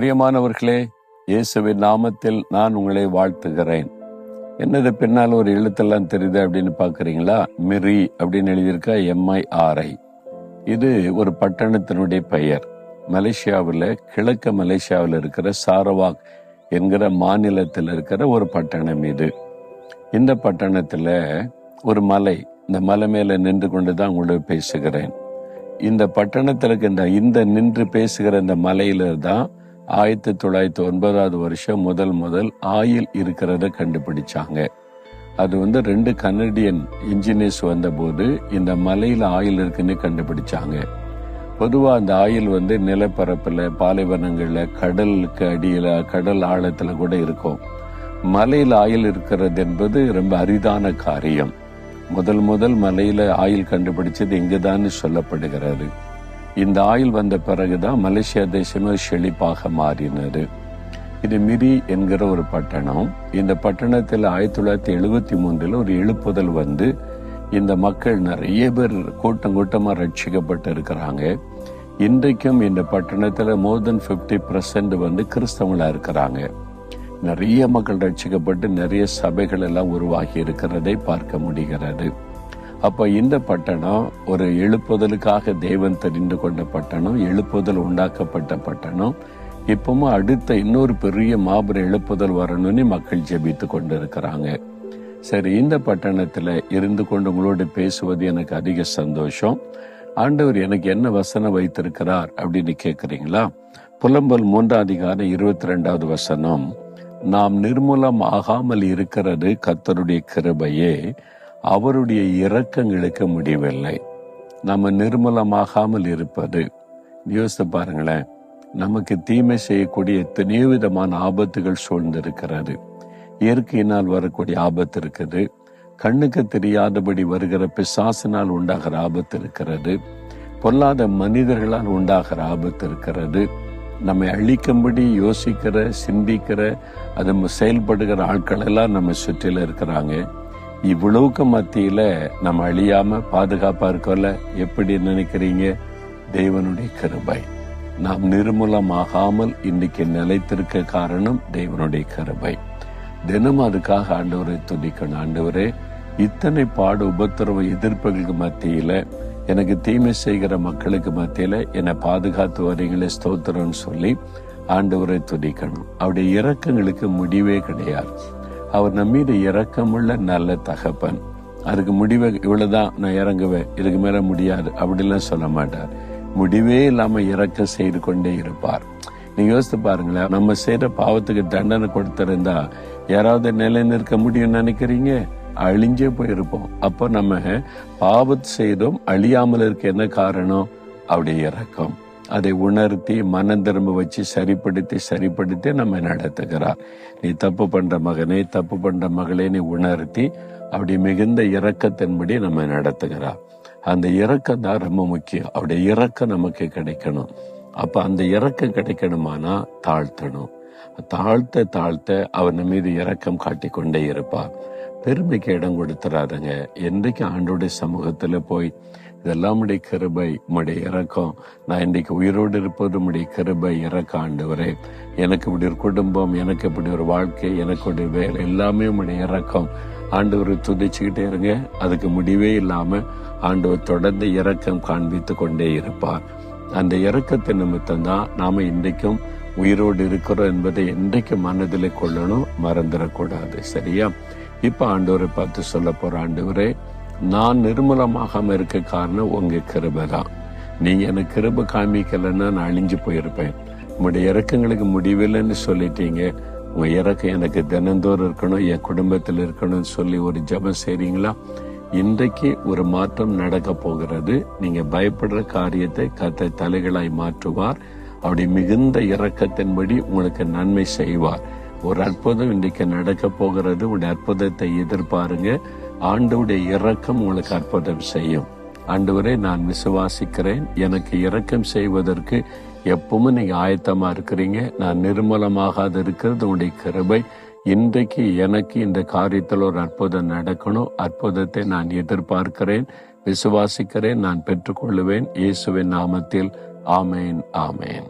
பிரியமானவர்களே, இயேசுவின் நாமத்தில் நான் உங்களை வாழ்த்துகிறேன். என்னது பின்னால் ஒரு எழுத்தெல்லாம் தெரியுது அப்படின்னு பாக்குறீங்களா? மிரி அப்படின்னு எழுதியிருக்கா, MIRI. இது ஒரு பட்டணத்தினுடைய பெயர். மலேசியாவில், கிழக்கு மலேசியாவில் இருக்கிற சாரவாக் என்கிற மாநிலத்தில் இருக்கிற ஒரு பட்டணம் இது. இந்த பட்டணத்துல ஒரு மலை, இந்த மலை மேல நின்று கொண்டுதான் உங்களோட பேசுகிறேன். இந்த பட்டணத்திற்கு இந்த நின்று பேசுகிற இந்த மலையில தான் 1909 முதல் ஆயில் இருக்கிறத கண்டுபிடிச்சாங்க. அது 2 கனடியன் இன்ஜினியர்ஸ் வந்தபோது இந்த மலையில ஆயில் இருக்குன்னு கண்டுபிடிச்சாங்க. பொதுவா அந்த ஆயில் நிலப்பரப்புல, பாலைவனங்கள்ல, கடலுக்கு அடியில, கடல் ஆழத்துல கூட இருக்கும். மலையில ஆயில் இருக்கிறது என்பது ரொம்ப அரிதான காரியம். முதல் மலையில ஆயில் கண்டுபிடிச்சது இங்குதான் சொல்லப்படுகிறது. இந்த ஆயில் வந்த பிறகுதான் மலேசியா தேசமே செழிப்பாக மாறினது. இது மிரி என்கிற ஒரு பட்டணம். இந்த பட்டணத்தில் 1973 ஒரு எழுப்புதல் இந்த மக்கள் நிறைய பேர் கூட்டமா ரட்சிக்கப்பட்டு இருக்கிறாங்க. இன்றைக்கும் இந்த பட்டணத்துல more than 50% கிறிஸ்தவங்களா இருக்கிறாங்க. நிறைய மக்கள் ரட்சிக்கப்பட்டு நிறைய சபைகள் எல்லாம் உருவாகி இருக்கிறதை பார்க்க முடிகிறது. அப்ப இந்த பட்டணம் ஒரு எழுப்புதலுக்காக தேவன் தெரிந்து கொண்ட பட்டணம், எழுப்புதல் உண்டாக்கப்பட்ட பட்டணம். இப்பவும் அடுத்த இன்னொரு பெரிய மாபெரும் எழுப்புதல் வரணும்னு மக்கள் ஜெபித்து கொண்டு இருக்கிறாங்க. சரி, இந்த பட்டணத்துல இருந்து கொண்டு உங்களோடு பேசுவது எனக்கு அதிக சந்தோஷம். ஆண்டவர் எனக்கு என்ன வசனம் வைத்திருக்கிறார் அப்படின்னு கேட்கிறீங்களா? புலம்பல் 3:22 நாம் நிர்மூலம் ஆகாமல் இருக்கிறது கர்த்தருடைய கிருபையே, அவருடைய இரக்கங்களுக்கு முடிவில்லை. நம்ம நிர்மூலமாகாமல் இருப்பது, யோசித்து பாருங்களேன். நமக்கு தீமை செய்யக்கூடிய எத்தனையோ விதமான ஆபத்துகள் சூழ்ந்திருக்கிறது. இயற்கையினால் வரக்கூடிய ஆபத்து இருக்குது, கண்ணுக்கு தெரியாதபடி வருகிற பிசாசினால் உண்டாகிற ஆபத்து இருக்கிறது, பொல்லாத மனிதர்களால் உண்டாகிற ஆபத்து இருக்கிறது, நம்மை அழிக்கும்படி யோசிக்கிற, சிந்திக்கிற, அது செயல்படுகிற ஆட்கள் எல்லாம் நம்ம சுற்றில இருக்கிறாங்க. இவ்வளவுக்கு மத்தியில நம்ம அழியாம பாதுகாப்பா இருக்கோம்ல, எப்படி நினைக்கிறீங்க? தேவனுடைய கிருபை. நாம் நிர்மூலமாகாமல் இன்னைக்கு நிலைத்திருக்க காரணம் தேவனுடைய கிருபை. தினம் அதுக்காக ஆண்டவரை துதிக்கணும். ஆண்டவரே, இத்தனை பாடு, உபத்திரவ, எதிர்ப்புகளுக்கு மத்தியில, எனக்கு தீமை செய்கிற மக்களுக்கு மத்தியில என்னை பாதுகாத்து வரீங்களே, ஸ்தோத்திரம்னு சொல்லி ஆண்டவரை துதிக்கணும். அவருடைய இரக்கங்களுக்கு முடிவே கிடையாது. அவர் நம்ம மீது இரக்கமுள்ள நல்ல தகப்பன். அதுக்கு முடிவை இவ்வளவுதான், நான் இறங்குவேன், இதுக்கு மேல முடியாது அப்படிலாம் சொல்ல மாட்டார். முடிவே இல்லாம இரக்கம் செய்து கொண்டே இருப்பார். நீங்க யோசித்து பாருங்களேன், நம்ம செய்யற பாவத்துக்கு தண்டனை கொடுத்திருந்தா யாராவது நிலை நிற்க முடியும்னு நினைக்கிறீங்க? அழிஞ்சே போயிருப்போம். அப்ப நம்ம பாவத்து செய்தோம், அழியாமல் இருக்க என்ன காரணம்? அவருடைய இரக்கம். அதை உணர்த்தி மனம் திரும்ப வச்சு சரிப்படுத்தி நம்ம நடத்துகிறார். நீ தப்பு பண்ற மகனே, தப்பு பண்ற மகளே, நீ உணர்த்தி அப்படி மிகுந்த இரக்கத்தின்படி நம்ம நடத்துகிறார். அந்த இரக்கம் தான் ரொம்ப முக்கியம். அவருடைய இரக்கம் நமக்கு கிடைக்கணும். அப்ப அந்த இரக்கம் கிடைக்கணுமானா தாழ்த்தணும். தாழ்த்த அவர் நம்ம மீது இரக்கம் காட்டி கொண்டே இருப்பார். பெருமைக்கு இடம் கொடுத்துறாருங்க. என்றைக்கு ஆண்டோடைய சமூகத்துல போய், இதெல்லாம் உடைய கிருபை, உடைய இரக்கம், நான் இன்றைக்கு உயிரோடு இருப்பது உடைய கிருபை, இரக்கம் ஆண்டவரே, எனக்கு இப்படி ஒரு குடும்பம், எனக்கு இப்படி ஒரு வாழ்க்கை, எனக்கு ஒரு வேலை, எல்லாமே உடைய இரக்கம். ஆண்டவரை துதிச்சுக்கிட்டே இருங்க. அதுக்கு முடிவே இல்லாம ஆண்டவர் தொடர்ந்து இரக்கம் காண்பித்து கொண்டே இருப்பார். அந்த இரக்கத்தின் நிமித்தம் தான் நாம இன்றைக்கும் உயிரோடு இருக்கிறோம் என்பதை என்றைக்கு மனதிலே கொள்ளணும், மறந்துடக்கூடாது. சரியா? இப்ப ஆண்டவரை பார்த்து சொல்ல போற, ஆண்டவரே, நான் நிர்மூலமாகாம இருக்க காரணம் உங்க கிருபை தான். நீங்க எனக்கு கிருபை காமிக்கலன்னா நான் அழிஞ்சு போயிருப்பேன். உங்களுடைய இறக்கங்களுக்கு முடிவில்லைன்னு சொல்லிட்டீங்க. உங்க இறக்கம் எனக்கு தினந்தோறும் இருக்கணும், என் குடும்பத்தில் இருக்கணும்னு சொல்லி ஒரு ஜெபம் செய்றீங்களா? இன்றைக்கு ஒரு மாற்றம் நடக்க போகிறது. நீங்க பயப்படுற காரியத்தை கர்த்தர் தலைகளாய் மாற்றுவார். அப்படி மிகுந்த இரக்கத்தின்படி உங்களுக்கு நன்மை செய்வார். ஒரு அற்புதம் இன்றைக்கு நடக்க போகிறது. உங்களுடைய அற்புதத்தை எதிர்பாருங்க. ஆண்டவருடைய இரக்கம் உங்களுக்கு அற்புதம் செய்யும். ஆண்டவரே, நான் விசுவாசிக்கிறேன், எனக்கு இரக்கம் செய்வதற்கு எப்பவும் நீங்க ஆயத்தமா இருக்கிறீங்க. நான் நிர்மூலமாகாத இருக்கிறது உங்களுடைய கிருபை. இன்றைக்கு எனக்கு இந்த காரியத்தில் ஒரு அற்புதம் நடக்கணும். அற்புதத்தை நான் எதிர்பார்க்கிறேன், விசுவாசிக்கிறேன், நான் பெற்றுக்கொள்ளுவேன். இயேசுவின் நாமத்தில் ஆமேன், ஆமேன்.